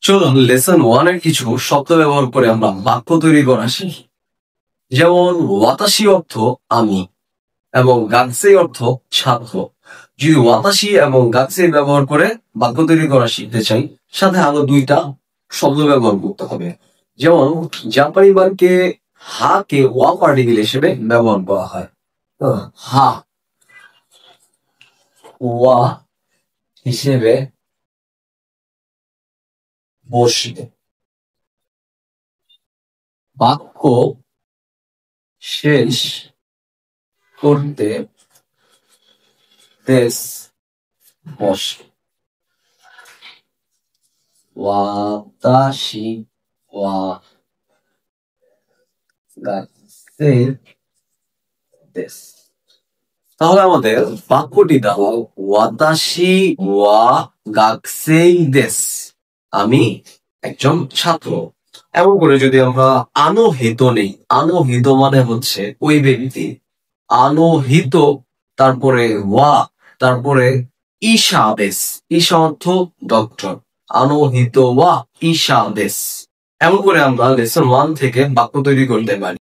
চলুন লেসন 1 এর কিছু শব্দ ব্যবহার করে আমরা বাক্য তৈরি করা শিখি। যেমন ওয়াতাশি অর্থ আমি এবং গাকসেই অর্থ ছাত্র। যদি ওয়াতাশি এবং গাকসেই ব্যবহার করে বাক্য তৈরি করা শিখতে চাই, সাথে আরো দুইটা শব্দ ব্যবহার করতে হবে। যেমন জাপানি বাক্যে হা কে ওয়া পার্টিকেল হিসেবে ব্যবহার করা হয়। হা ওয়া হিসেবে বসবে। বাক্য শেষ করতে দেশ বসে। ওয়াতাশি ওয়া গাকসেই দেশ। তাহলে আমাদের বাক্যটি দাও ওয়াতাশি ওয়া গাকসেই দেশ। আমি একজন ছাত্র। এমন করে যদি আমরা আনহিত নেই, আনহিত মানে হচ্ছে ওই ব্যক্তি। আনহিত তারপরে ওয়া তারপরে ঈশা দেশ। ঈশা অর্থ ডক্টর। আনহিত ওয়া ঈশা দেশ। এমন করে আমরা লেসন 1 থেকে বাক্য তৈরি করতে পারি।